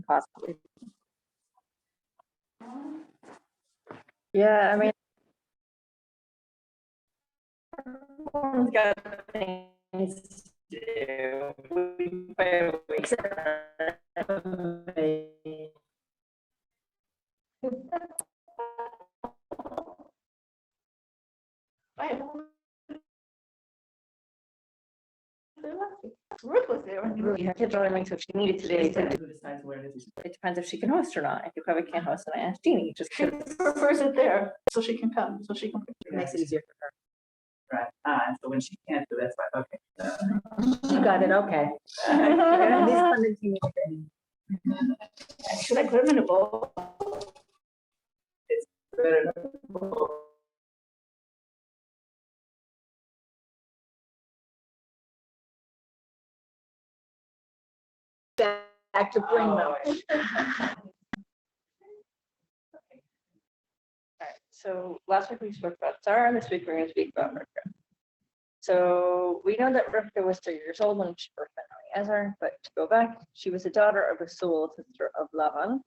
possibly. Yeah, I mean, everyone's got things to do. Rivka there. You have kids only so if she needed today. Who decides where it is? It depends if she can host or not. If you probably can't host, then I asked Jeannie. Just She prefers it there, so she can come, so she can. It makes it easier for her. Right, so when she can't do that's why, okay. you got it. Okay. Should I put them in a bowl? It's better. Back to bring them. All right, so last week we spoke about Sarah, and this week we're going to speak about Rivka. So we know that Rivka was 3 years old when she first met Eliezer, but to go back, she was the daughter of Basul, sister of Lavan.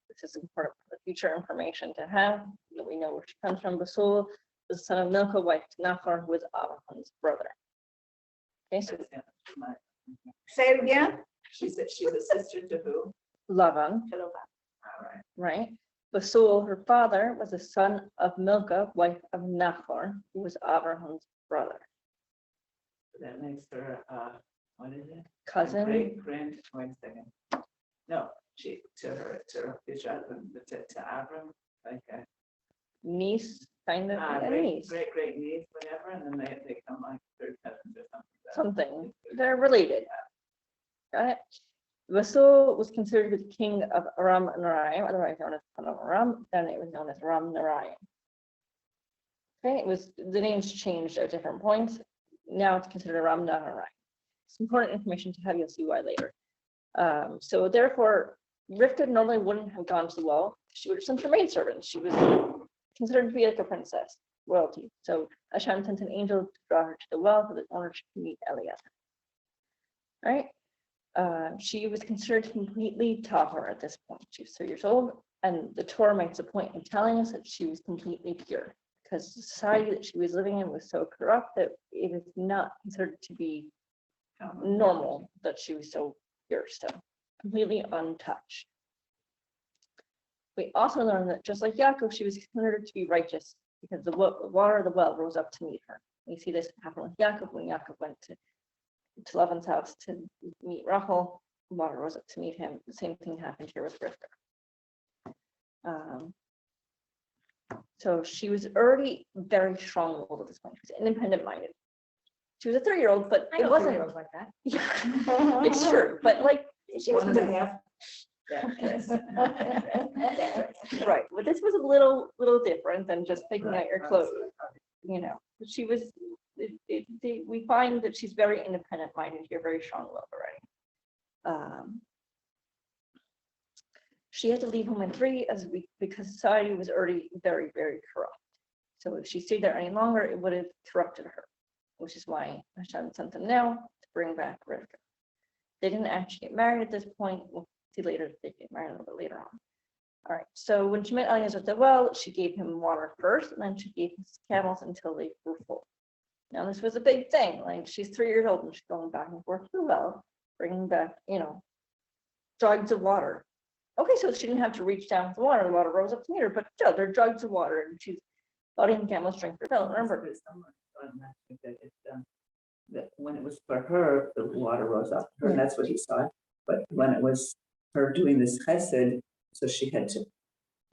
This is important for the future information to have, that we know where she comes from. Basul, the son of Milcah, wife to Nachor, who was Abraham's brother. Okay, so Say it again. She said she was a sister to who? Lavan, Hello. All right. right? Basul, her father, was the son of Milcah, wife of Nachor, who was Abraham's brother. That makes her, what is it? Cousin, Great grand, wait a second. No, she, to her future husband, to Abram, like a. niece, kind of, a Great niece, niece, whatever, and then they come like third cousins or something. something. They're related. Got it? Basul was considered the king of Aram Naraim, otherwise known as son of Aram. Then it was known as Ram Naraim. Okay, it was the names changed at different points. Now it's considered Ram Naraim. It's important information to have. You'll see why later. So therefore, Rivka normally wouldn't have gone to the well. She would have sent her maidservant. She was considered to be like a princess, royalty. So Hashem sent an angel to draw her to the well so that in order to meet Eliezer. Right? She was considered completely tahor at this point. She was 3 years old, and the Torah makes a point in telling us that she was completely pure, because the society that she was living in was so corrupt that it is not considered to be normal that she was so pure still, completely untouched. We also learned that just like Yaakov, she was considered to be righteous because the water of the well rose up to meet her. We see this happen with Yaakov when Yaakov went to Lavan's house to meet Rachel. The water rose up to meet him. The same thing happened here with Rivka. So she was already very strong-willed at this point. She was independent-minded. She was a 3-year-old, but it wasn't like that. Yeah, it's true. But like she was 1.5. right. But this was a little different than just picking out your clothes. You know, she was. We find that she's very independent-minded here, very strong-willed already. She had to leave home in 3 because society was already very, very corrupt. So if she stayed there any longer, it would have corrupted her, which is why Hashem sent them now to bring back Rivka. They didn't actually get married at this point. We'll see later that they get married a little bit later on. All right, so when she met Eliezer at the well, she gave him water first, and then she gave him camels until they were full. Now this was a big thing. Like she's 3 years old and she's going back and forth to the well, bringing back, jugs of water. Okay, so she didn't have to reach down with the water rose up to meet her, but still, they're jugs of water, and she's letting camels drink her fill. Remember, that when it was for her, the water rose up to her, and that's what he saw. But when it was her doing this chesed, so she had to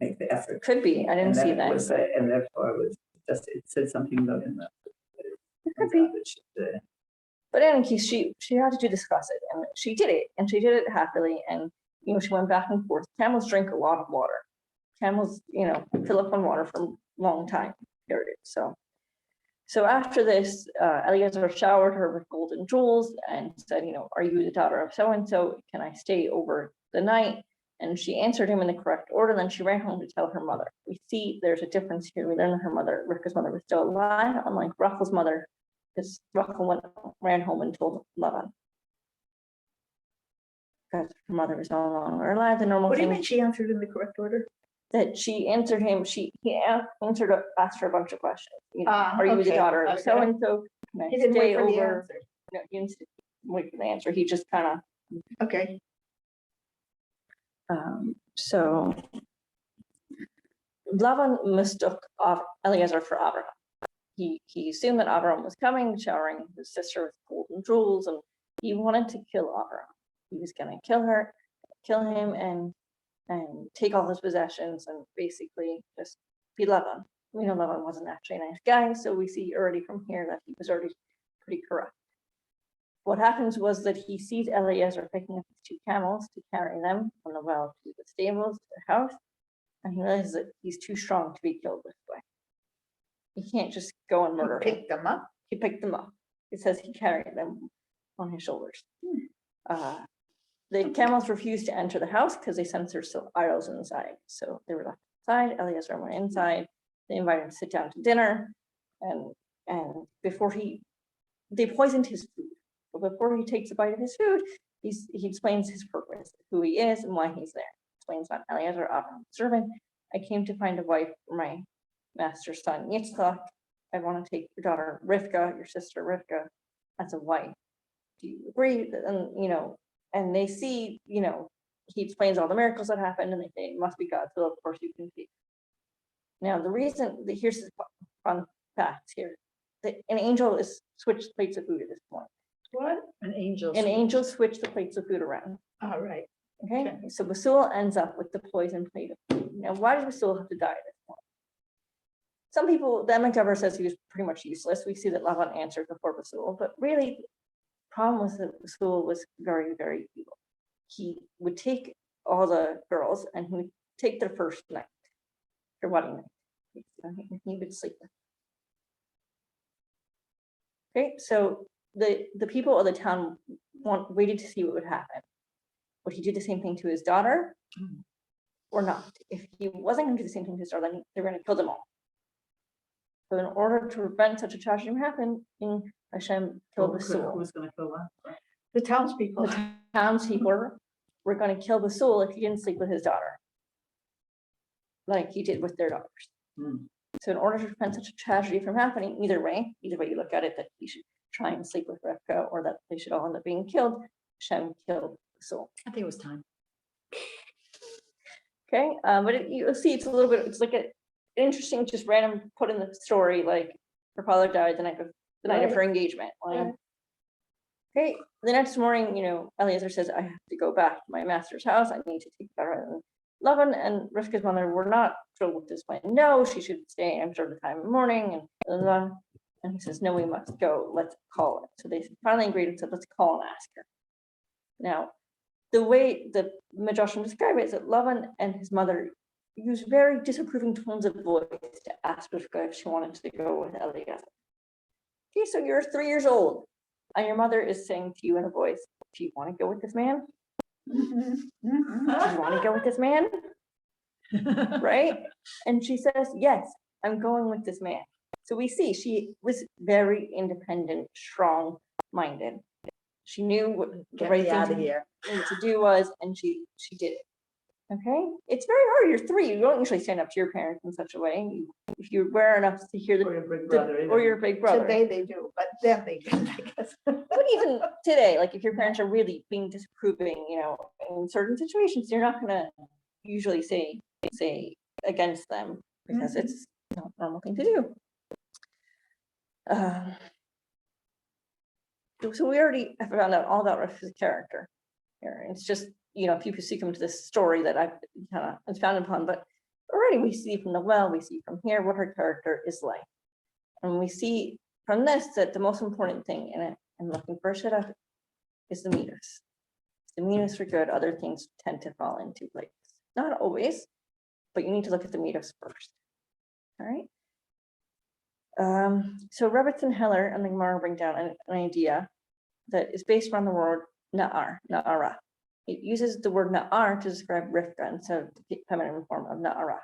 make the effort. could be. I didn't see that. And therefore it was just, it said something about in the. It could be. But in any case, she had to discuss it, and she did it, and she did it happily, and she went back and forth. Camels drink a lot of water. Camels, fill up on water for a long time period. So after this, Eliezer showered her with gold and jewels and said, are you the daughter of so-and-so? Can I stay over the night? And she answered him in the correct order. Then she ran home to tell her mother. We see there's a difference here. We learn that her mother, Rivka's mother, was still alive, unlike Rachel's mother, because Rachel ran home and told Lavan. because her mother was no longer alive. The normal What do you thing mean she answered in the correct order? that she answered him, answered, asked her a bunch of questions. You know, are you the Okay, daughter of okay. so and so? Can I He didn't wait stay for the over? answer. No, he didn't wait for the answer. He just kind Okay, of so Lavan mistook Eliezer for Abraham. He assumed that Abraham was coming, showering his sister with gold and jewels, and he wanted to kill Abraham. He was going to kill him, and take all his possessions, and basically just be Lavan. We know Lavan wasn't actually a nice guy, so we see already from here that he was already pretty corrupt. What happens was that he sees Eliezer picking up his 2 camels to carry them from the well to the stables to the house, and he realizes that he's too strong to be killed this way. He can't just go and murder him. pick them up. He picked them up. It says he carried them on his shoulders. The camels refused to enter the house because they sensed there's still idols inside. So they were left outside. Eliezer went inside. They invited him to sit down to dinner. And before they poisoned his food. But before he takes a bite of his food, he explains his purpose, who he is and why he's there. Explains about Eliezer, Abraham's servant. I came to find a wife for my master's son, Yitzchak. I want to take your daughter, Rivka, your sister, Rivka, as a wife. Do you agree? And they see, he explains all the miracles that happened, and they say, it must be God. So of course you can see. Now, the reason, here's the fun facts here. That an angel is switched plates of food at this point. What? An angel. An angel switched the plates of food around. All right. Okay, so Basul ends up with the poison plate of food. Now, why did Basul have to die at this point? Some people, the McGovern says he was pretty much useless. We see that Lavan answered before Basul, but really, the problem was that Basul was very, very evil. He would take all the girls and he would take their first night, their wedding night. He would sleep with them. Okay, so the people of the town waited to see what would happen. Would he do the same thing to his daughter or not? If he wasn't going to do the same thing to his daughter, then they were going to kill them all. So in order to prevent such a tragedy from happening, Hashem killed Basul. Who's going to kill them? The townspeople. The townspeople were going to kill Basul if he didn't sleep with his daughter, like he did with their daughters. So in order to prevent such a tragedy from happening, either way you look at it, that he should try and sleep with Rivka, or that they should all end up being killed, Hashem killed Basul. I think it was time. Okay, but you'll see it's a little bit, it's like an interesting, just random put in the story, like her father died the night of her engagement. Like, okay, the next morning, Eliezer says, I have to go back to my master's house. I need to take better than Lavan, and Rivka's mother were not thrilled with this plan. No, she should stay and observe the time in the morning, and blah, blah, blah. And he says, no, we must go. Let's call it. So they finally agreed and said, let's call and ask her. Now, the way the Midrashim describe it is that Lavan and his mother used very disapproving tones of voice to ask Rivka if she wanted to go with Eliezer. Okay, so you're 3 years old, and your mother is saying to you in a voice, do you want to go with this man? Do you want to go with this man? Right? And she says, yes, I'm going with this man. So we see she was very independent, strong-minded. She knew what the Get right me thing out of here. to do was, and she did it. Okay, it's very hard. You're 3. You don't usually stand up to your parents in such a way. If you're aware enough to hear Or your big brother. or your big brother. Today they do, but then they didn't, I guess. But even today, like if your parents are really being disapproving, in certain situations, you're not gonna usually say against them because it's not a normal thing to do. So we already have found out all about Rivka's character here. It's just, people seek him to this story that I've kind of founded upon, but already we see from the well, we see from here what her character is like. And we see from this that the most important thing in it, and looking for a shidduch, is the midos. The midos are good, other things tend to fall into place. Not always, but you need to look at the midos first. All right. So Rebbetzin Heller and the Gemara bring down an idea that is based around the word na'ara. It uses the word na'ar to describe Rivka instead of the feminine form of na'ara.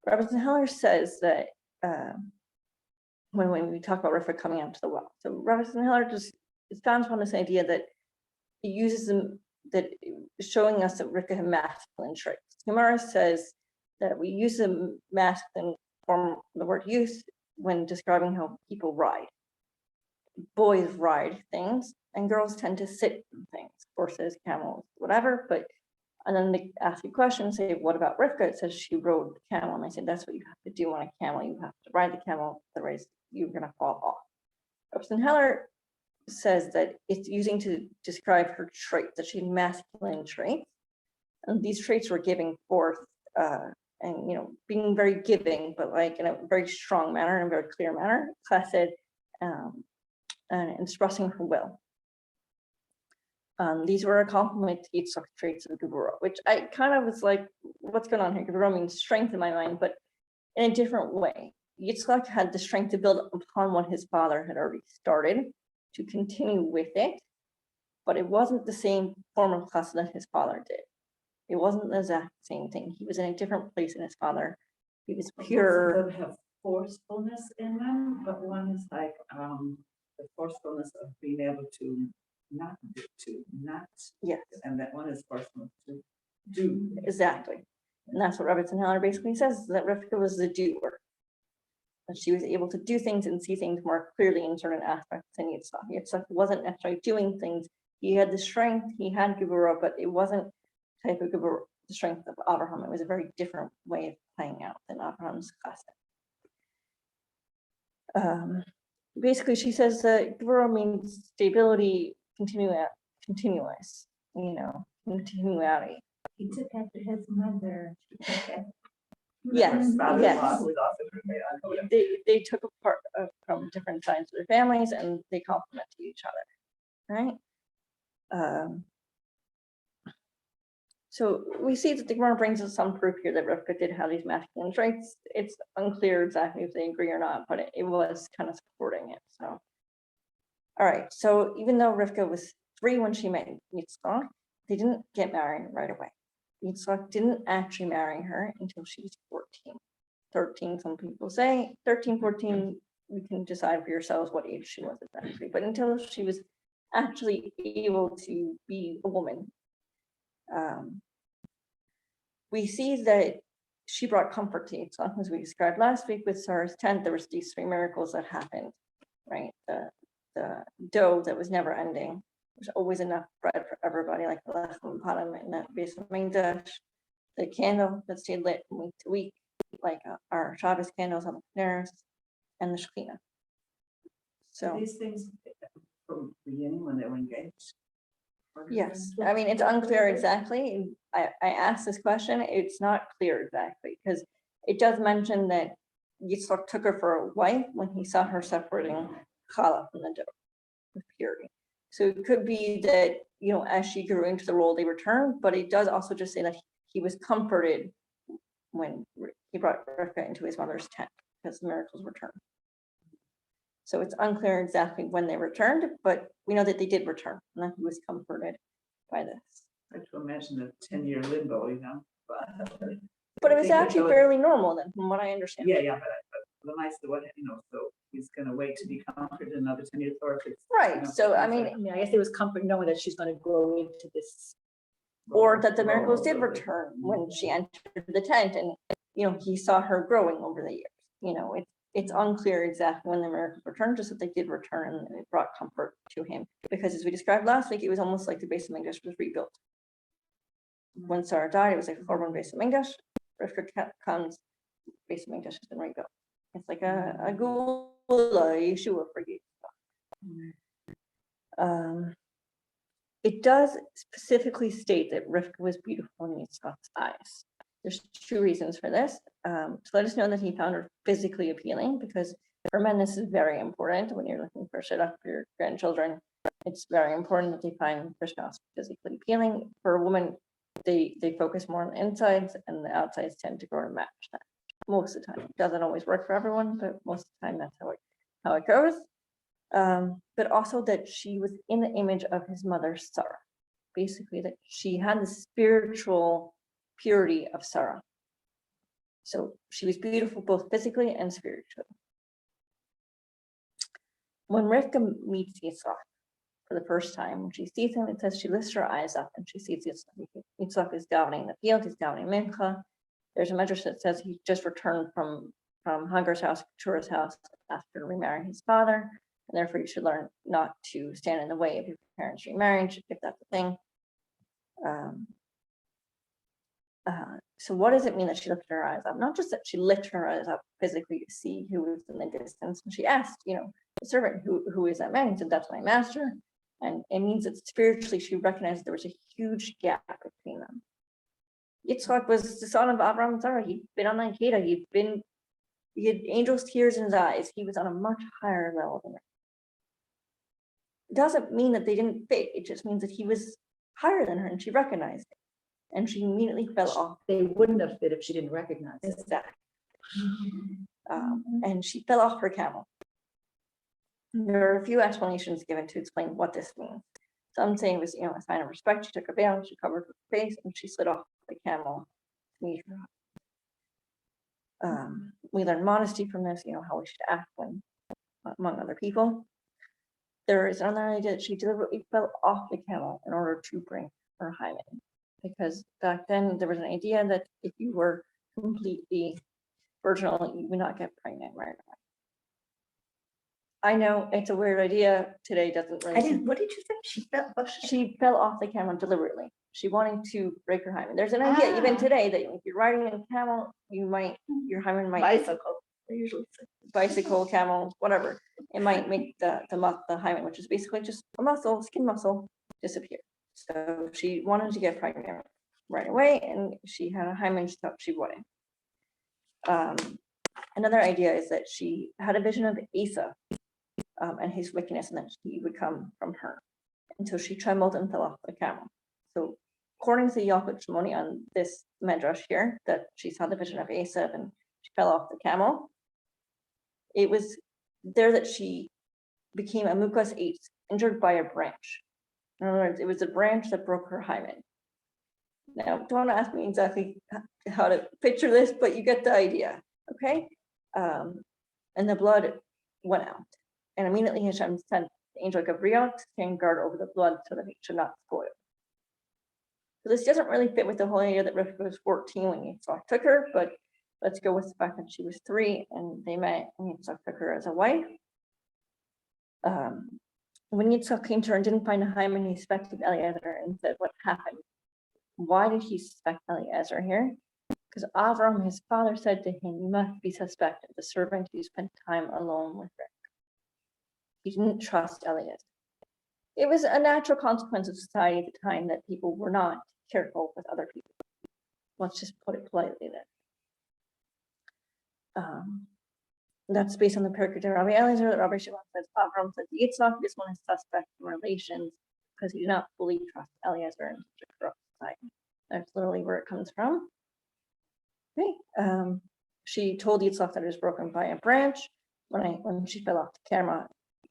Rebbetzin Heller says that when we talk about Rivka coming out to the well, so Rebbetzin Heller just expounds upon this idea that it uses that showing us that Rivka had masculine traits. Gemara says that we use the masculine form, the word use, when describing how people ride. Boys ride things, and girls tend to sit in things, horses, camels, whatever. But and then they ask you questions, say, what about Rivka? It says she rode the camel, and I said that's what you have to do on a camel. You have to ride the camel, otherwise you're gonna fall off. Upson Heller says that it's using to describe her traits, that she had masculine traits, and these traits were giving forth and being very giving, but like in a very strong manner and very clear manner. Chesed, and expressing her will. These were a compliment to Yitzchak's traits of Gevurah, which I kind of was like, what's going on here? Gevurah means strength in my mind, but in a different way. Yitzchak had the strength to build upon what his father had already started, to continue with it, but it wasn't the same form of chesed that his father did. It wasn't the exact same thing. He was in a different place than his father. He was pure. Both of them have forcefulness in them, but one is like the forcefulness of being able to not, Yes, and that one is forceful to do. exactly. And that's what Robertson Heller basically says, that Rivka was the doer. That she was able to do things and see things more clearly in certain aspects than Yitzchak. Yitzchak wasn't necessarily doing things. He had the strength, he had Gevurah, but it wasn't type of Gevurah, the strength of Abraham. It was a very different way of playing out than Abraham's chesed. Basically, she says that Gevurah means stability, continuous, continuality. He took after his mother. Yes, yes. Yes. They took apart from different sides of their families, and they complemented each other, right? So we see that the Gemara brings us some proof here that Rivka did have these masculine traits. It's unclear exactly if they agree or not, but it was kind of supporting it. So, all right. So even though Rivka was 3 when she met Yitzchak, they didn't get married right away. Yitzchak didn't actually marry her until she was 14. 13, some people say. 13, 14, you can decide for yourselves what age she was exactly. But until she was actually able to be a woman, we see that she brought comfort to Yitzchak, as we described last week with Sarah's tent. There was these 3 miracles that happened, right? The dough that was never ending. There's always enough bread for everybody, like the lechem panim in that base of Mingdash. The candle that stayed lit from week to week, like our Shabbos candles on the Paneras, and the Shekhinah. So These things from the beginning when they were engaged. yes, I mean, it's unclear exactly. I asked this question, it's not clear exactly, because it does mention that Yitzchak took her for a wife when he saw her separating challah from the dough with purity. So it could be that, as she grew into the role, they returned, but it does also just say that he was comforted when he brought Rivka into his mother's tent, because the miracles returned. So it's unclear exactly when they returned, but we know that they did return, and that he was comforted by this. I have to imagine a 10-year limbo, But it was actually fairly normal then, from what I understand. Yeah, but the nice, so he's gonna wait to be comforted another 10 years or if it's. Right, so I mean, I guess it was comfort knowing that she's going to grow into this. or that the miracles did return when she entered the tent, and he saw her growing over the years. It's unclear exactly when the miracles returned, just that they did return, and it brought comfort to him. Because as we described last week, it was almost like the base of Mikdash was rebuilt. When Sarah died, it was like a Korban base of Mikdash. Rivka comes, base of Mikdash has been rebuilt. It's like a Gula Yeshua for you. It does specifically state that Rivka was beautiful in Yitzchak's eyes. There's 2 reasons for this. To let us know that he found her physically appealing, because for men, this is very important when you're looking for shidduch for your grandchildren. It's very important that they find their spouse physically appealing. For a woman, they focus more on the insides, and the outsides tend to grow to match that. Most of the time. It doesn't always work for everyone, but most of the time that's how it goes. But also that she was in the image of his mother, Sarah. Basically, that she had the spiritual purity of Sarah. So she was beautiful both physically and spiritually. When Rivka meets Yitzchak for the first time. When she sees him, it says she lifts her eyes up and she sees Yitzchak is davening in the field, he's davening mincha. There's a medrash that says he just returned from Hagar's house, Keturah's house, after remarrying his father, and therefore you should learn not to stand in the way of your parents' remarriage, if that's a thing. So what does it mean that she lifted her eyes up? Not just that she lifted her eyes up physically to see who was in the distance, and she asked, the servant, who is that man? He said, that's my master. And it means that spiritually she recognized there was a huge gap between them. Yitzchak was the son of Abraham and Sarah. He'd been on Ikeda. He had angels' tears in his eyes. He was on a much higher level than her. It doesn't mean that they didn't fit. It just means that he was higher than her, and she recognized it. And she immediately fell off. They wouldn't have fit if she didn't recognize it. Exactly. And she fell off her camel. There are a few explanations given to explain what this means. Some say it was, a sign of respect. She took her veil, she covered her face, and she slid off the camel to meet her. We learn modesty from this, how we should act when among other people. There is another idea that she deliberately fell off the camel in order to bring her hymen, because back then there was an idea that if you were completely virginal, you would not get pregnant right away. I know it's a weird idea today. Doesn't really. What did you say? She fell off the camel deliberately. She wanted to break her hymen. There's an idea even today that if you're riding a camel, your hymen might Bicycle. They usually say. Bicycle, camel, whatever. It might make the hymen, which is basically just a muscle, skin muscle, disappear. So she wanted to get pregnant right away, and she had a hymen. She thought she wouldn't. Another idea is that she had a vision of Eisav and his wickedness, and that he would come from her. And so she trembled and fell off the camel. So according to the Yaakov on this medrash here, that she saw the vision of Eisav and she fell off the camel, it was there that she became a mukas eitz, injured by a branch. In other words, it was a branch that broke her hymen. Now, don't ask me exactly how to picture this, but you get the idea, okay? And the blood went out. And immediately Hashem sent the angel Gabriel to stand guard over the blood so that it should not spoil. So this doesn't really fit with the whole idea that Rivka was 14 when Yitzchak took her, but let's go with the fact that she was 3 and they met and Yitzchak took her as a wife. When Yitzchak came to her and didn't find a hymen, he suspected Eliezer and said, what happened? Why did he suspect Eliezer here? Because Avram, his father, said to him, you must be suspected, the servant who spent time alone with her. He didn't trust Eliezer. It was a natural consequence of society at the time that people were not careful with other people. Let's just put it politely then. That's based on the Perikut Rabbi Eliezer that Rabbi Shimon says Avram said to Yitzchak, this one is suspect in relations because he did not fully trust Eliezer in such a corrupt society. That's literally where it comes from. Okay. She told Yitzchak that it was broken by a branch. When she fell off the camel,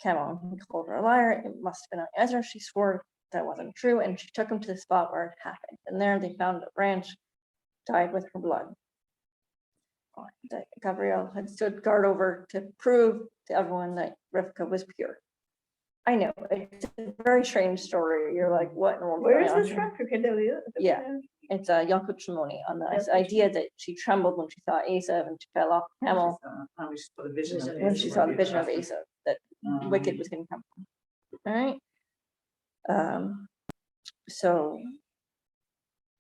and he called her a liar. It must have been Eliezer. She swore that wasn't true, and she took him to the spot where it happened. And there they found a branch dyed with her blood. That Gabriel had stood guard over to prove to everyone that Rivka was pure. I know, it's a very strange story. You're like, what in the world? Where is this from? Yeah, it's a Yaakov on the idea that she trembled when she saw Eisav and she fell off the camel when she saw the vision of Eisav, that wicked was going to come from. All right. So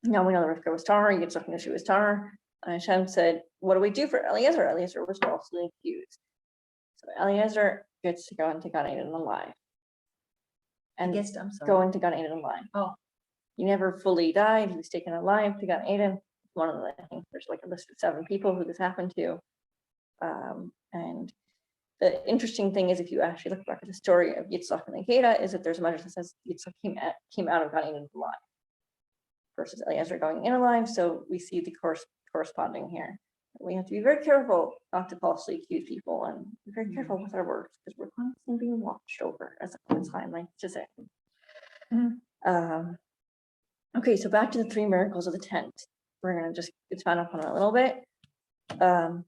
now we know that Rivka was Tar. Yitzchak knew she was Tar. Hashem said, what do we do for Eliezer? Eliezer was falsely accused. So Eliezer gets to go into Gan Eden alive. And go into Gan Eden alive. Oh. He never fully died. He was taken alive to Gan Eden. One of the, I think there's like a list of 7 people who this happened to. And the interesting thing is, if you actually look back at the story of Yitzchak and Ikeda, is that there's a measure that says Yitzchak came out of Gan Eden alive versus Eliezer going in alive. So we see the corresponding here. We have to be very careful not to falsely accuse people and be very careful with our words because we're constantly being watched over, as Einstein likes to say. Okay, so back to the 3 miracles of the tent. We're going to just expand upon it a little bit. All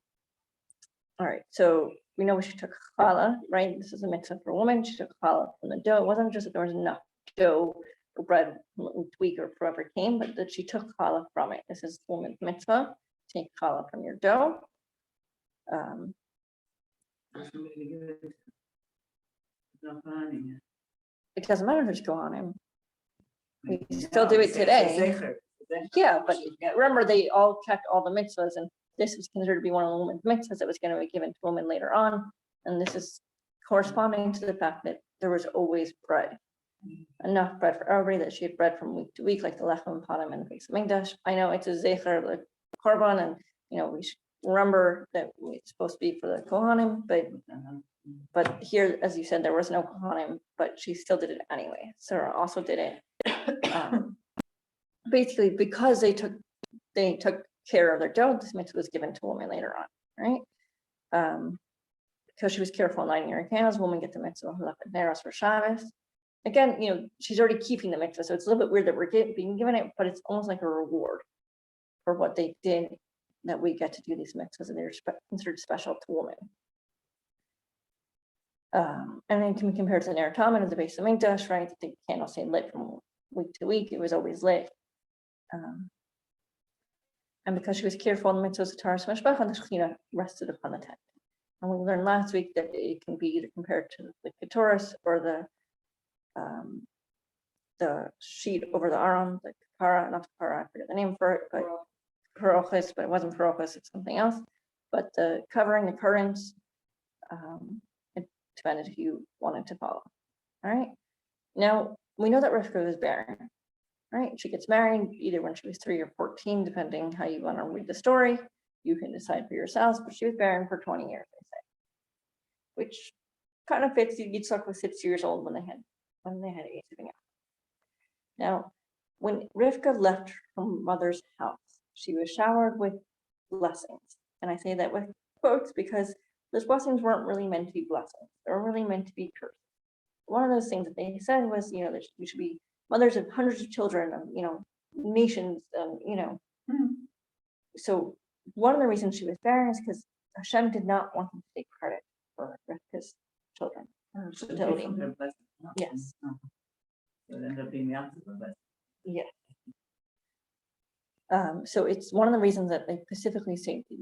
right, so we know she took challah, right? This is a mitzvah for a woman. She took challah from the dough. It wasn't just that there was enough dough or bread week or forever came, but that she took challah from it. This is woman's mitzvah. Take challah from your dough. It doesn't matter who's going on him. We still do it today. Yeah, but remember, they all checked all the mitzvahs, and this was considered to be one of the women's mitzvahs that was going to be given to women later on. And this is corresponding to the fact that there was always bread, enough bread for everybody, that she had bread from week to week, like the lechem panim and the Beis Hamikdash. I know it's a zecher, like korban, and we should remember that it's supposed to be for the kohanim, but here, as you said, there was no kohanim, but she still did it anyway. Sarah also did it. Basically, because they took care of their dough, this mitzvah was given to women later on, right? Because she was careful in lighting her candles, women get the mitzvah of Neros for Shabbos. Again, she's already keeping the mitzvah, so it's a little bit weird that we're being given it, but it's almost like a reward for what they did, that we get to do these mitzvahs, and they're considered special to women. And then can be compared to the Ner Tamid of the Beis Hamikdash, right? The candle stayed lit from week to week; it was always lit. And because she was careful in the mitzvahs of Taras Mishpach, and the Shekhinah rested upon the tent. And we learned last week that it can be either compared to the Ketores or the sheet over the Aron, the Kapara, not Kapara, I forget the name for it, but Parochis, but it wasn't Parochis, it's something else. But the covering, the curtains, it depended if you wanted to follow. All right. Now we know that Rivka was barren. Right, she gets married either when she was 3 or 14, depending how you want to read the story. You can decide for yourselves, but she was barren for 20 years, they say, which kind of fits. Yitzchak was 6 years old when they had Eisav. Now, when Rivka left her mother's house, she was showered with blessings, and I say that with quotes because those blessings weren't really meant to be blessings; they were really meant to be curses. One of those things that they said was, that we should be mothers of hundreds of children, nations, So one of the reasons she was barren is because Hashem did not want them to take credit for Rivka's children. Fertility. Yes. So it ended up being the opposite of blessing. Yeah. So it's one of the reasons that they specifically say that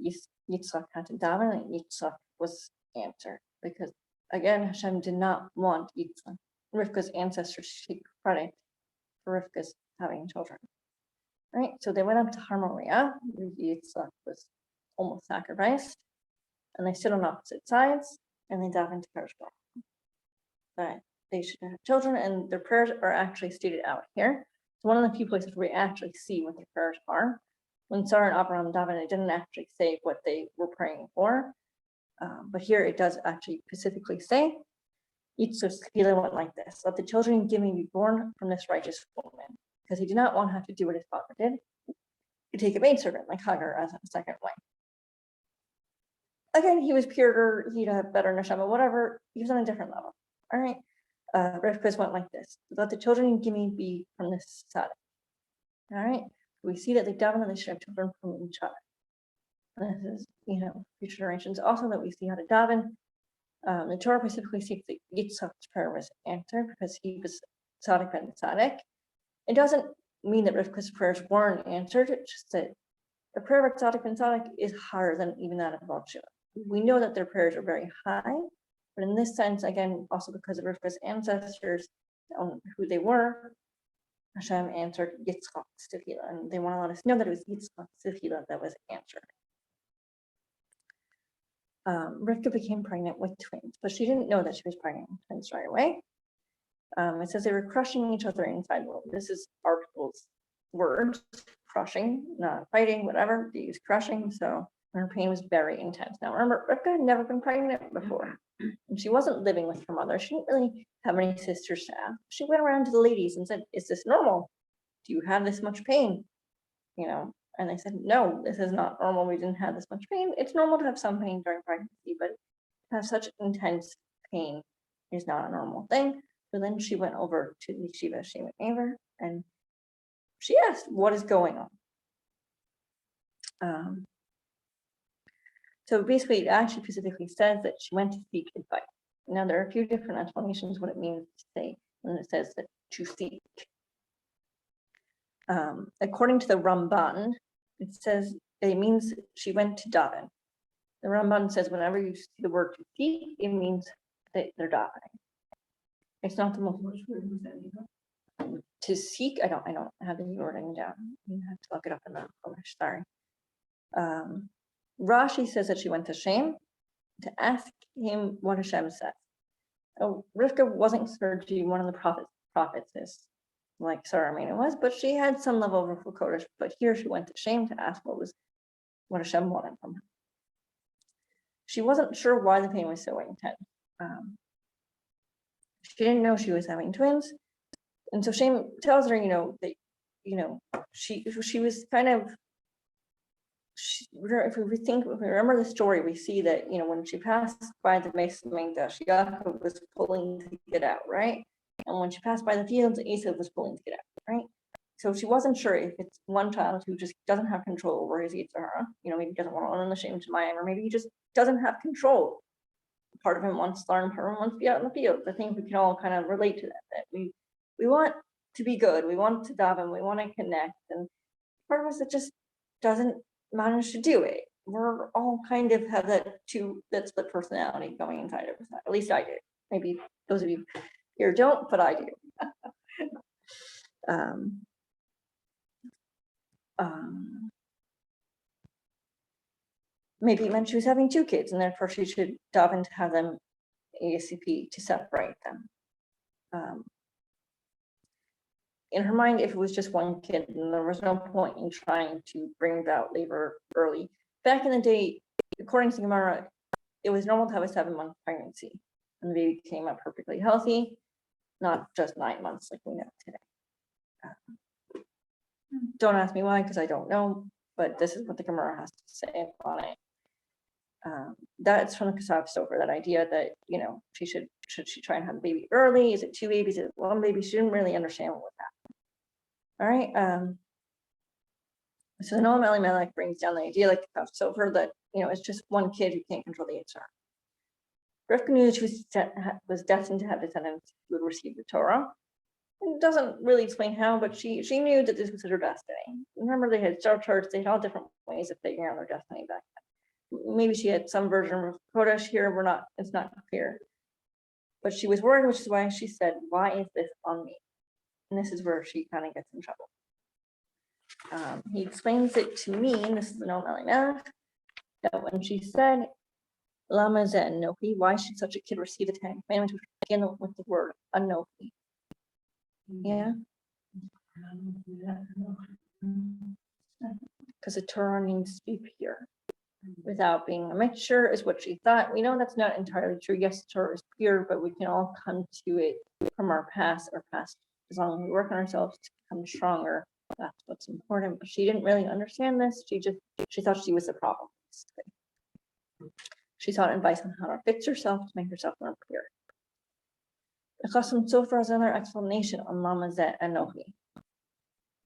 Yitzchak had to daven, and Yitzchak was answered, because again, Hashem did not want Yitzchak, Rivka's ancestors, to take credit for Rivka's having children, right? So they went up to Har Moriah, where Yitzchak was almost sacrificed, and they stood on opposite sides, and they dove into Perishka, that they should have children, and their prayers are actually stated out here. It's one of the few places where we actually see what their prayers are. When Sarah and Abraham davened, it didn't actually say what they were praying for, but here it does actually specifically say, Yitzchak's tefillah went like this: let the children give me be born from this righteous woman, because he did not want to have to do what his father did, to take a maidservant like Hagar as a second wife. Again, he was purer, he'd have better neshama, whatever. He was on a different level. All right. Rivka's went like this: let the children give me be from this tzaddik. All right. We see that they daven and they should have children from each other. And this is, future generations also that we see how to daven. The Torah specifically states that Yitzchak's prayer was answered because he was tzaddik ben tzaddik. It doesn't mean that Rivka's prayers weren't answered. It's just that the prayer of tzaddik ben tzaddik is higher than even that of Baal-Shua. We know that their prayers are very high, but in this sense, again, also because of Rivka's ancestors, who they were, Hashem answered Yitzchak's tefillah, and they want to let us know that it was Yitzchak's tefillah that was answered. Rivka became pregnant with twins, but she didn't know that she was pregnant with twins right away. It says they were crushing each other inside the womb. This is our people's words: crushing, not fighting, whatever. They use crushing, so her pain was very intense. Now, remember, Rivka had never been pregnant before, and she wasn't living with her mother. She didn't really have any sisters to ask. She went around to the ladies and said, "Is this normal? Do you have this much pain?" And they said, "No, this is not normal. We didn't have this much pain. It's normal to have some pain during pregnancy, but to have such intense pain is not a normal thing." So then she went over to the yeshiva Shemet Aver, and she asked, "What is going on?" So basically, it actually specifically says that she went to seek advice. Now, there are a few different explanations what it means to say when it says that to seek. According to the Ramban, it says it means she went to daven. The Ramban says whenever you see the word to seek, it means that they're davening. It's not the most. To seek, I don't have the wording down. You have to look it up in the English. Sorry. Rashi says that she went to Shem to ask him what Hashem said. Oh, Rivka wasn't considered to be one of the prophetess, like Sarah Amina was, but she had some level of Kodesh. But here she went to Shem to ask what Hashem wanted from her. She wasn't sure why the pain was so intense. She didn't know she was having twins, and so Shem tells her, that, she was kind of. If we remember the story, we see that when she passed by the Mesa Mingdash, Yaakov was pulling to get out, right? And when she passed by the fields, Eisav was pulling to get out, right? So she wasn't sure if it's one child who just doesn't have control over his Yitzchak, maybe he doesn't want to own the shame to Mayim, or maybe he just doesn't have control. Part of him wants to learn, part of him wants to be out in the field. I think we can all kind of relate to that we want to be good, we want to daven, we want to connect, and part of us that just doesn't manage to do it. We're all kind of have that split personality going inside of us. At least I do. Maybe those of you here don't, but I do. Maybe it meant she was having two kids, and therefore she should daven to have them ASAP to separate them. In her mind, if it was just one kid, then there was no point in trying to bring about labor early. Back in the day, according to Gemara, it was normal to have a 7-month pregnancy, and the baby came up perfectly healthy, not just 9 months like we know today. Don't ask me why, because I don't know, but this is what the Gemara has to say on it. That's from the Kasab Sofer, that idea that, should she try and have a baby early? Is it 2 babies? Is it 1 baby? She didn't really understand what was happening. All right. So the Noam Elimelech brings down the idea, like the Kasab Sofer, that, it's just one kid who can't control the Yitzchak. Rivka knew that she was destined to have descendants who would receive the Torah. It doesn't really explain how, but she knew that this was her destiny. Remember, they had star charts, they had all different ways of figuring out their destiny back then. Maybe she had some version of Kodesh here, it's not clear. But she was worried, which is why she said, "Why is this on me?" And this is where she kind of gets in trouble. He explains it to me, and this is the Noam Elimelech, that when she said, Lama zeh anochi, why should such a kid receive the 10 Commandments, which begin with the word anochi? Yeah. Because the Torah needs to be pure. Without being a mixture is what she thought. We know that's not entirely true. Yes, the Torah is pure, but we can all come to it from our past. As long as we work on ourselves to become stronger, that's what's important. But she didn't really understand this. She thought she was the problem. She sought advice on how to fix herself to make herself more pure. The Chasam Sofer has another explanation on Lama zeh anochi.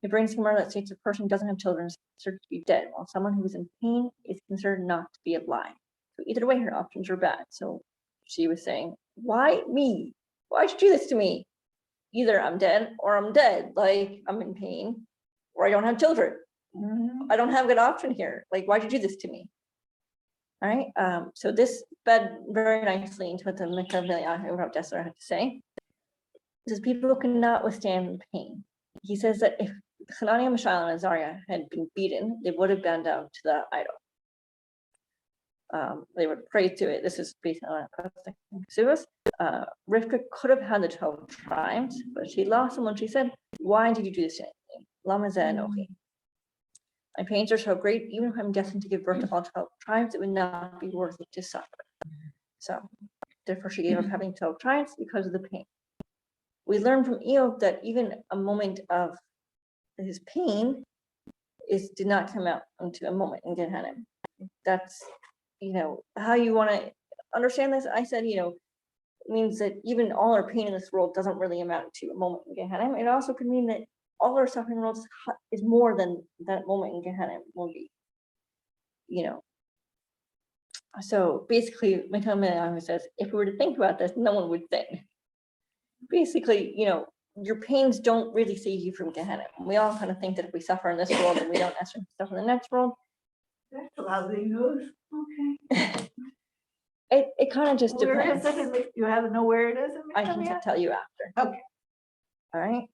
It brings Gemara that states a person who doesn't have children is considered to be dead, while someone who is in pain is considered not to be alive. So either way, her options are bad. So she was saying, why me? Why'd you do this to me? Either I'm dead or I'm dead. Like, I'm in pain, or I don't have children. I don't have a good option here. Like, why'd you do this to me? All right. So this fed very nicely into what the Mikra V'Eliyahu Rav Dessler had to say. It says people cannot withstand pain. He says that if Hananiah, Mishael, and Azariah had been beaten, they would have bowed down to the idol. They would pray to it. This is based on Suvas. Rivka could have had the 12 tribes, but she lost them when she said, "Why did you do this to me? Lama zeh anochi. My pains are so great, even if I'm destined to give birth to all 12 tribes, it would not be worth it to suffer." So, therefore, she gave up having 12 tribes because of the pain. We learn from Eov that even a moment of his pain did not come out into a moment in Gehenna. That's, how you want to understand this. I said, it means that even all our pain in this world doesn't really amount to a moment in Gehenna. It also could mean that all our suffering in the world is more than that moment in Gehenna will be. So basically, my comment says, if we were to think about this, no one would sin. Basically, your pains don't really save you from Gehenna. We all kind of think that if we suffer in this world, then we don't necessarily suffer in the next world. That's lousy news. Okay. It kind of just Where is depends. it? You have to know where it is? in I can Michigan? tell you after. Okay. All right.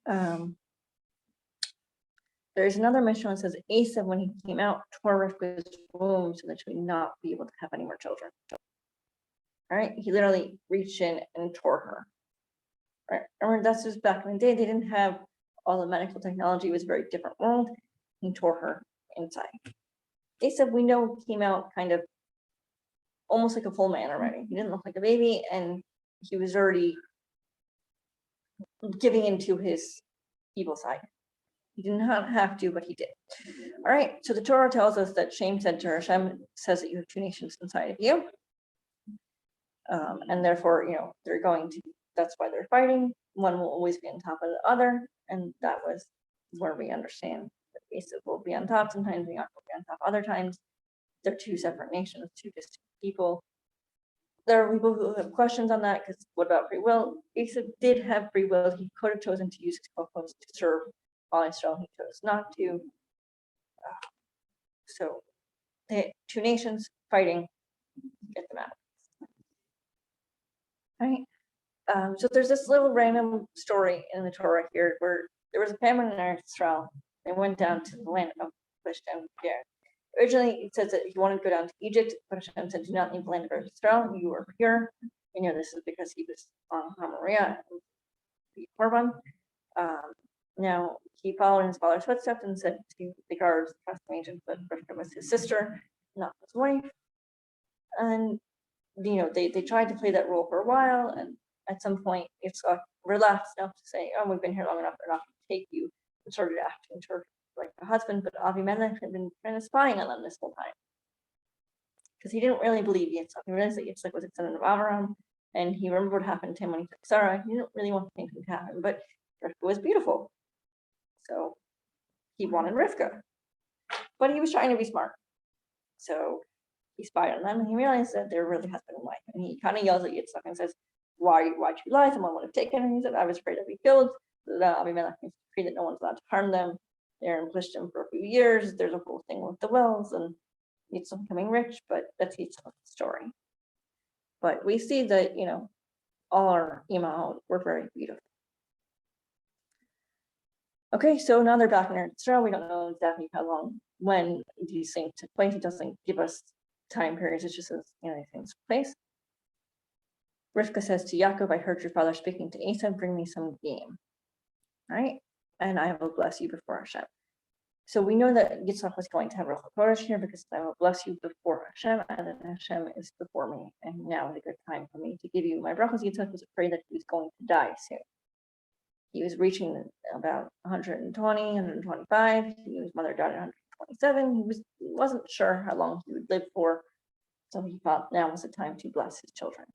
There's another mission that says Eisav, when he came out, tore Rivka's womb so that she would not be able to have any more children. All right. He literally reached in and tore her. Right. Remember, that's just back in the day. They didn't have all the medical technology. It was a very different world. He tore her inside. Eisav, we know, came out kind of almost like a full man already. He didn't look like a baby, and he was already giving into his evil side. He did not have to, but he did. All right, so the Torah tells us that Shem said to her, Hashem says that you have two nations inside of you. And therefore, they're going to, that's why they're fighting. One will always be on top of the other. And that was where we understand that Eisav will be on top. Sometimes Yaakov will be on top. Other times, they're two separate nations, two distinct people. There are people who have questions on that, because what about free will? Eisav did have free will. He could have chosen to use his co-host to serve all Israel. He chose not to. So the two nations fighting, get them out. All right. So there's this little random story in the Torah here where there was a famine in Israel. They went down to the land of Philistine. Originally, it says that he wanted to go down to Egypt, but Hashem said, do not leave the land of Israel. You are pure. This is because he was on Hamaria, Korban. Now, he followed in his father's footsteps and said to the guards, trust the agent, that Rivka was his sister, not his wife. And, they tried to play that role for a while. And at some point, Yitzchak relaxed enough to say, oh, we've been here long enough, they're not going to take you. And started acting like a husband, but Avimelech had been kind of spying on them this whole time. Because he didn't really believe Yitzchak. He realized that Yitzchak was a son of Abraham, and he remembered what happened to him when he took Sarah. He didn't really want to think it would happen, but Rivka was beautiful. So he wanted Rivka. But he was trying to be smart. So he spied on them, and he realized that they're really husband and wife. And he kind of yells at Yitzchak and says, why'd you lie? Someone would have taken him. He said, I was afraid I'd be killed. Avimelech decreed that no one's allowed to harm them. They're in Plishtim for a few years. There's a whole thing with the wells and Yitzchak becoming rich, but that's Yitzchak's story. But we see that, all our imaot were very beautiful. Okay, so now they're back in Israel. We don't know exactly how long, when these things took place. It doesn't give us time periods. It just says, these things took place. Rivka says to Yaakov, I heard your father speaking to Eisav, bring me some game. All right, and I will bless you before Hashem. So we know that Yitzchak was going to have Ruach HaKodesh here, because I will bless you before Hashem, and that Hashem is before me. And now is a good time for me to give you my brachos. Yitzchak was afraid that he was going to die soon. He was reaching about 120, 125. His mother died at 127. He wasn't sure how long he would live for. So he thought now was the time to bless his children.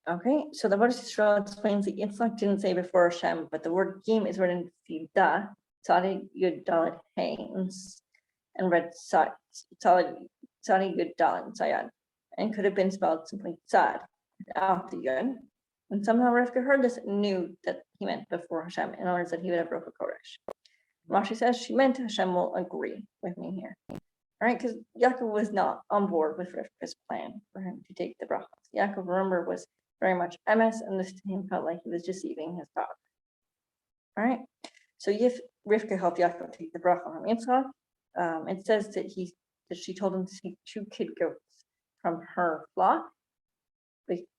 Okay, so the Vodash Yisrael explains that Yitzchak didn't say before Hashem, but the word game is written Sidah, Tzadi Yud Dalet Haynes, and read Tzadi Yud Dalet Sayad, and could have been spelled simply Tzad without the Yud. And somehow Rivka heard this and knew that he meant before Hashem, in order that he would have Ruach HaKodesh. Rashi says she meant Hashem will agree with me here. All right, because Yaakov was not on board with Rivka's plan for him to take the brachos. Yaakov, remember, was very much MS, and this to him felt like he was deceiving his daughter. All right, so if Rivka helped Yaakov take the bracha from Yitzchak, it says that she told him to take 2 kid goats from her flock.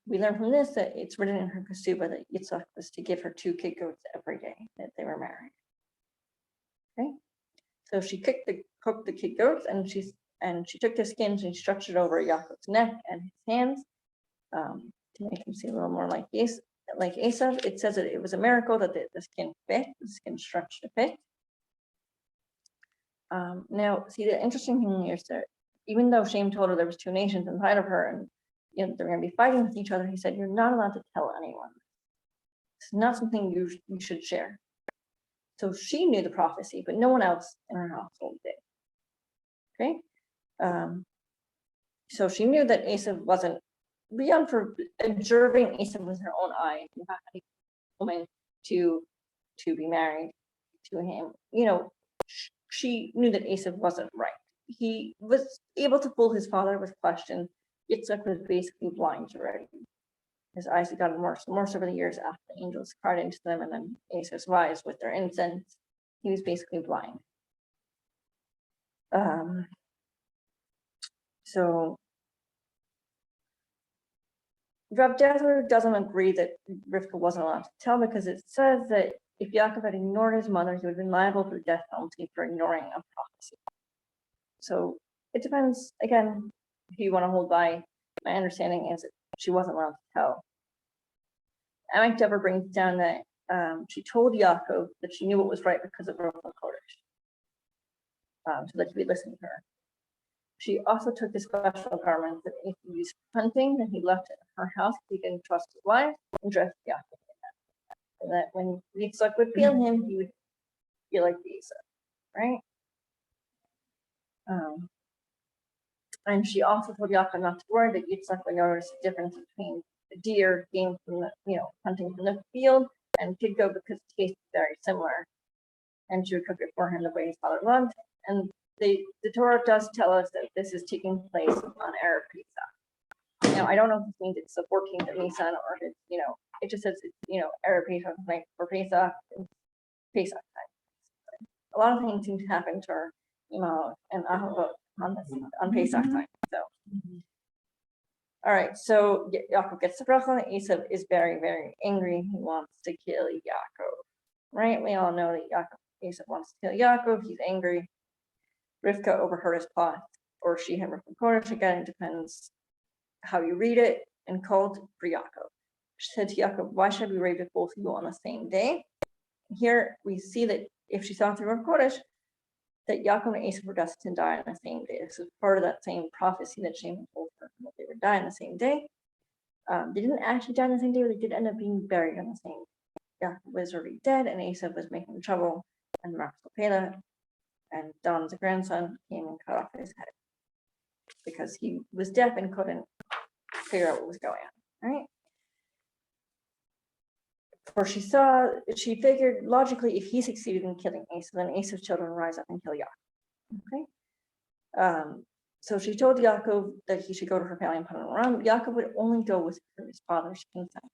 We learn from this that it's written in her ketubah that Yitzchak was to give her 2 kid goats every day that they were married. Okay, so she cooked the kid goats, and she took the skins and stretched it over Yaakov's neck and his hands. To make him seem a little more like Eisav. It says that it was a miracle that the skin fit, the skin stretched to fit. Now, see, the interesting thing here is that even though Shem told her there was 2 nations inside of her, and they're going to be fighting with each other, he said, you're not allowed to tell anyone. It's not something you should share. So she knew the prophecy, but no one else in her household did. Okay. So she knew that Eisav wasn't beyond for observing Eisav with her own eyes, not a woman to be married to him. She knew that Eisav wasn't right. He was able to fool his father with questions. Yitzchak was basically blind already. His eyes had gotten worse and worse over the years after the angels cried into them, and then Esau's wives with their incense. He was basically blind. So Rav Dazzler doesn't agree that Rivka wasn't allowed to tell, because it says that if Yaakov had ignored his mother, he would have been liable for the death penalty for ignoring a prophecy. So it depends, again, if you want to hold by. My understanding is that she wasn't allowed to tell. Amak Deborah brings down that she told Yaakov that she knew what was right because of Rivka Kodesh, so that he would listen to her. She also took the special garment that if he used hunting, that he left at her house, he didn't trust his wife, and dressed Yaakov in that. And that when Yitzchak would feel him, he would feel like Esau, right? And she also told Yaakov not to worry, that Yitzchak would notice the difference between the deer being from the, hunting from the field and piggo, because the taste is very similar. And she would cook it for him the way his father loved. And the Torah does tell us that this is taking place on Erev Pesach. Now, I don't know if this means it's the 14th of Nisan, or if it's, it just says it's, Erev Pesach, like for Pesach, Pesach time. A lot of things seem to happen to her, and Ahavot on Pesach time. So, all right. So Yaakov gets the bracha, and Eisav is very, very angry. He wants to kill Yaakov. Right? We all know that Eisav wants to kill Yaakov. He's angry. Rivka overheard his plot, or she had Rivka Kodesh. Again, it depends how you read it, and called for Yaakov. She said to Yaakov, "Why should we rape both of you on the same day?" Here we see that if she saw through Rivka Kodesh, that Yaakov and Eisav were destined to die on the same day. This is part of that same prophecy that Shem told her, that they would die on the same day. They didn't actually die on the same day, but they did end up being buried on the same day. Yaakov was already dead, and Eisav was making trouble, and Rachel and Don's grandson came and cut off his head because he was deaf and couldn't figure out what was going on, right? For she figured logically, if he succeeded in killing Eisav, then Esav's children rise up and kill Yaakov. Okay. So she told Yaakov that he should go to her family and put him around. Yaakov would only go with his father's consent.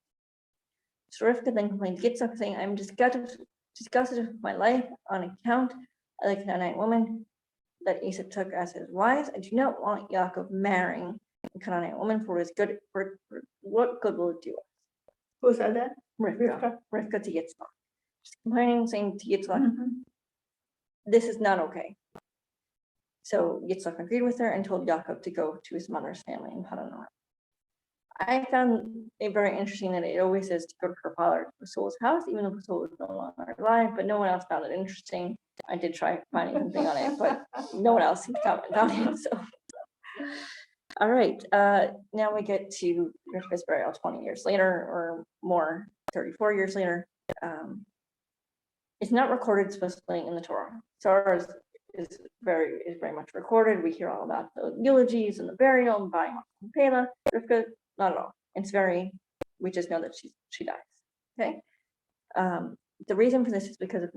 So Rivka then complained to Yitzchak, saying, "I'm disgusted with my life on account of the Canaanite woman that Eisav took as his wives. I do not want Yaakov marrying a Canaanite woman, for his good. For what good will it do us?" Who said that? Rivka to Yitzchak. She's complaining, saying to Yitzchak, "This is not okay." So Yitzchak agreed with her and told Yaakov to go to his mother's family in Padan. I found it very interesting that it always says to go to her father, Pasul's house, even though Pasul was no longer alive, but no one else found it interesting. I did try finding something on it, but no one else found it. So, all right. Now we get to Rivka's burial 20 years later, or more, 34 years later. It's not recorded explicitly in the Torah. Sarah is very much recorded. We hear all about the eulogies and the burial and buying Pela. Rivka, not at all. We just know that she dies. Okay. The reason for this is because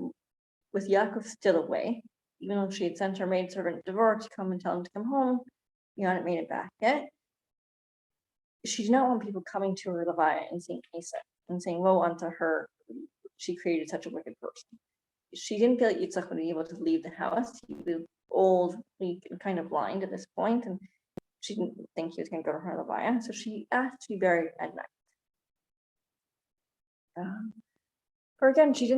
with Yaakov still away, even though she had sent her maidservant Devorah to come and tell him to come home, he hadn't made it back yet. She did not want people coming to her Levaya and seeing Eisav and saying, "Woe unto her, she created such a wicked person." She didn't feel like Yitzchak would be able to leave the house. He was old, weak, and kind of blind at this point, and she didn't think he was going to go to her Levaya, so she asked to be buried at night. Or again, she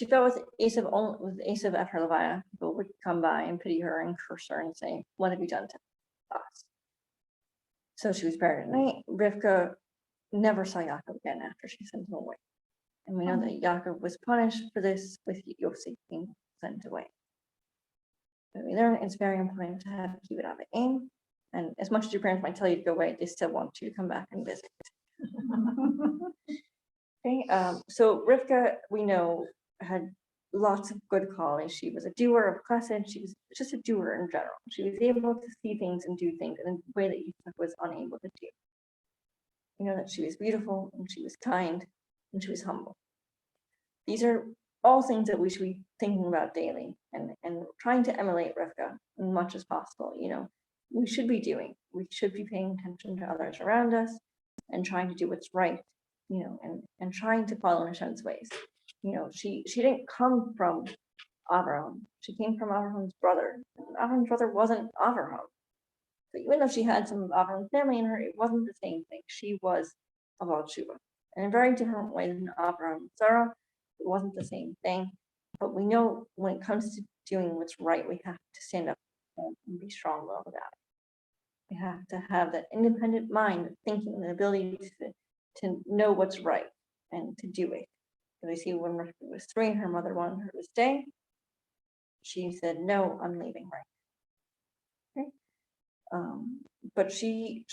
felt with Eisav at her Levaya, people would come by and pity her and curse her and say, "What have you done to us?" So she was buried at night. Rivka never saw Yaakov again after she sent him away. And we know that Yaakov was punished for this with Yosef being sent away. But we learn it's very important to have kibbud av v'em. And as much as your parents might tell you to go away, they still want you to come back and visit. Okay, so Rivka, we know, had lots of good qualities. She was a doer of chesed. She was just a doer in general. She was able to see things and do things in a way that Yitzchak was unable to do. You know, that she was beautiful and she was kind and she was humble. These are all things that we should be thinking about daily and trying to emulate Rivka as much as possible. You know, we should be doing. We should be paying attention to others around us and trying to do what's right, you know, and trying to follow Hashem's ways. You know, she didn't come from Avraham. She came from Avraham's brother. And Avraham's brother wasn't Avraham. So even though she had some of Avraham's family in her, it wasn't the same thing. She was a Baal Tshuva. In a very different way than Avraham and Sarah. It wasn't the same thing. But we know when it comes to doing what's right, we have to stand up and be strong-willed about it. We have to have that independent mind of thinking and the ability to know what's right and to do it. So we see when Rivka was 3 and her mother wanted her to stay, she said, no, I'm leaving, right? Okay. But she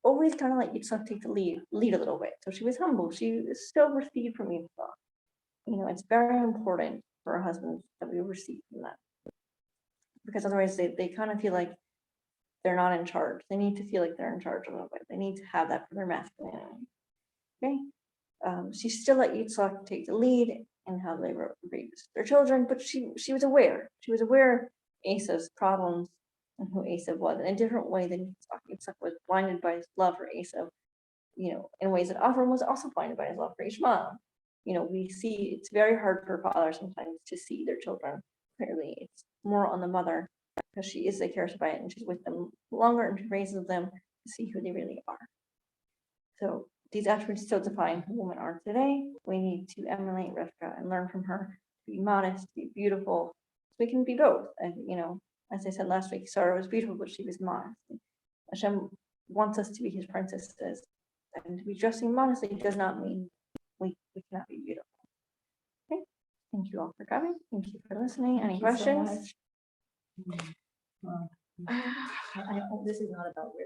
always kind of let Yitzchak take the lead a little bit. So she was humble. She still received from Yitzchak. You know, it's very important for our husbands that we receive from them. Because otherwise they kind of feel like they're not in charge. They need to feel like they're in charge a little bit. They need to have that for their masculinity. Okay. She still let Yitzchak take the lead in how they raised their children, but she was aware. She was aware of Eisav's problems and who Eisav was in a different way than Yitzchak. Yitzchak was blinded by his love for Eisav, you know, in ways that Avram was also blinded by his love for Ishmael. You know, we see it's very hard for fathers sometimes to see their children clearly. It's more on the mother because she is the cares about it and she's with them longer and she raises them to see who they really are. So these attributes still define who women are today. We need to emulate Rivka and learn from her, to be modest, to be beautiful. So we can be both. And you know, as I said last week, Sarah was beautiful, but she was modest. Hashem wants us to be his princesses. And to be dressing modestly does not mean we cannot be beautiful. Okay. Thank you all for coming. Thank you for listening. Any questions? I hope this is not about Rivka.